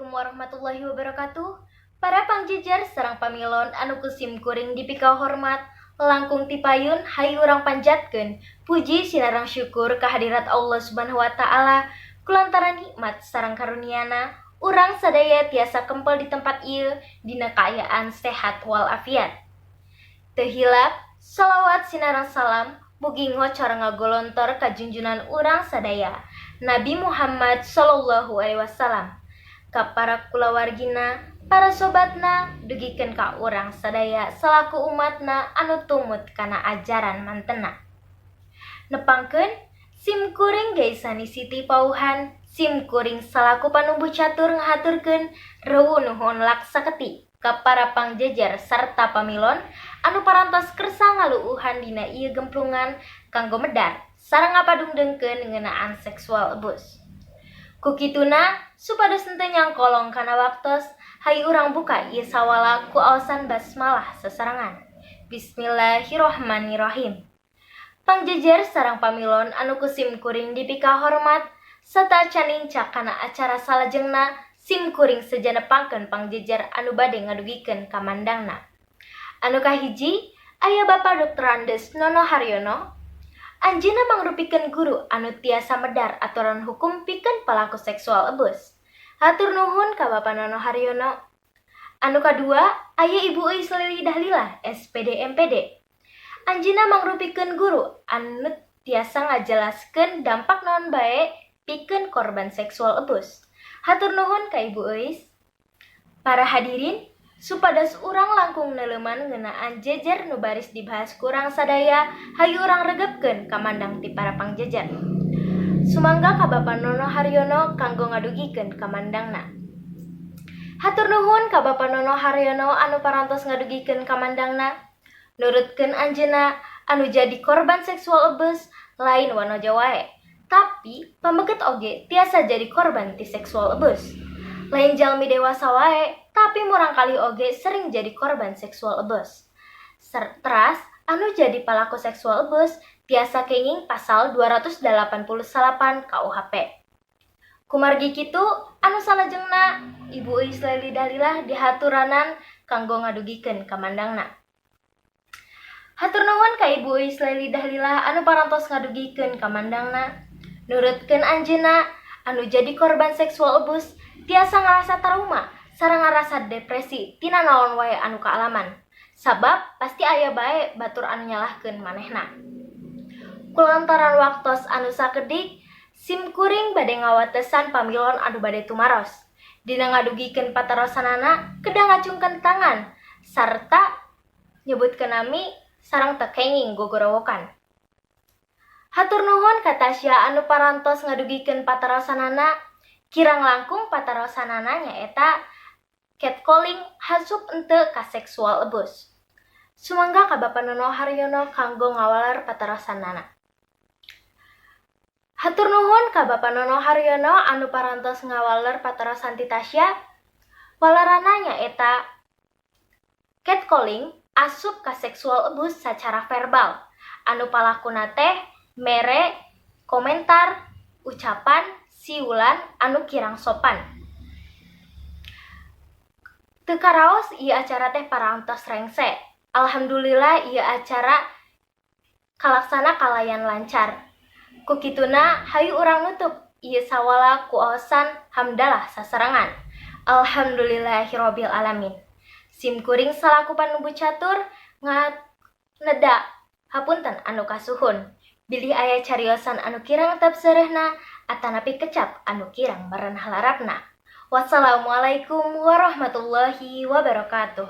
Assalamualaikum warahmatullahi wabarakatuh. Para pangjejar sareng pamilon anu kusim kuring dipika hormat, langkung tipayun hayu urang panjatkeun puji sinareng syukur kehadirat Allah Subhanahu wa taala kulantaran nikmat sareng karuniana urang sadaya tiasa kempel di tempat ieu dina kaayaan sehat walafiat. Teu hilap shalawat sinareng salam mugi ngocor ngagolontor ka junjunan urang sadaya Nabi Muhammad sallallahu alaihi wasallam, ka para kulawargina, para sobatna, dugikeun ka urang sadaya salaku umatna anu tumut kana ajaran mantena. Nepangkeun sim kuring gaisani Siti Pauhan, sim kuring salaku panumbu catur ngahaturkeun reueuh nuhun laksaketi ka para pangjejar sarta pamilon anu parantos kersa ngaluuhan dina ieu gemplungan kanggo medar sareng ngapadungdengkeun ngeunaan seksual abuse. Kukituna supados henteu nyangkolong kana waktos hayu urang buka ieu sawala ku aosan basmalah sesarengan. Bismillahirrohmanirrohim. Pangjejer sareng pamilon anu kusim kuring dipika hormat serta caninca kana acara salajengna sim kuring sejanepangkeun pangjejer anu bade ngadugikeun ka mandangna. Anu kahiji aya Bapak Dr. Andes Nono Haryono. Anjeunna mangrupikeun guru anu tiasa medar aturan hukum pikeun pelaku seksual abuse. Hatur nuhun ka Bapak Nono Haryono. Anu kadua aya Ibu Eis Lili Dahlilah SPD MPD. Anjeunna mangrupikeun guru anu tiasa ngajelaskeun dampak naon bae pikeun korban seksual abuse. Hatur nuhun ka Ibu Eis. Para hadirin, supados urang langkung neleuman ngeunaan jejer nu baris dibahas kurang sadaya hayu urang regepkeun ka mandang ti para pangjejer. Sumangga ka Bapak Nono Haryono kanggo ngadugikeun ka mandangna. Hatur nuhun ka Bapak Nono Haryono anu parantos ngadugikeun ka mandangna. Nurutkeun anjeunna anu jadi korban seksual abuse lain wanoja wae, tapi pameukeut oge tiasa jadi korban ti seksual abuse. Lain jalmi dewasa wae, tapi murangkali oge sering jadi korban seksual abuse. Teras anu jadi pelaku seksual abuse tiasa kenging pasal 288 KUHP. Kumargi kitu anu salajengna Ibu Eis Lili Dahlilah dihaturanan kanggo ngadugikeun ka mandangna. Hatur nuhun ka Ibu Eis Lili Dahlilah anu parantos ngadugikeun ka mandangna. Nurutkeun anjeunna anu jadi korban seksual abuse tiasa ngarasa trauma sareng ngarasa depresi tina naon wae anu kaalaman. Sabab pasti aya bae batur anu nyalahkeun manehna. Kulantaran waktos anu sakedik, sim kuring bade ngawatesan pamilon anu bade tumaros. Dina ngadugikeun patarosanana kedah ngacungkeun tangan sarta nyebutkeun nami sareng teu kenging gogorowokan. Hatur nuhun ka Tasya anu parantos ngadugikeun patarosanana. Kirang langkung patarosanana nyaeta catcalling hasup henteu ka seksual abuse. Sumangga ka Bapak Nono Haryono kanggo ngawalar patarosanana. Hatur nuhun ka Bapak Nono Haryono anu parantos ngawaler patarosan ti Tasya. Walarana nyaeta catcalling asup ka seksual abuse sacara verbal. Anu palakuna teh mere, komentar, ucapan, siulan anu kirang sopan. Teu karaos ieu acara teh parantos rengse. Alhamdulillah ieu acara kalaksana kalayan lancar. Kukituna hayu urang nutup ieu sawala ku aosan hamdalah sasarengan. Alhamdulillahirabbil alamin. Sim kuring salaku panumbu catur neda hapunten anu kasuhun. Bilih aya cariosan anu kirang tepseureuhna atanapi kecap anu kirang merenah larapna. Wassalamualaikum warahmatullahi wabarakatuh.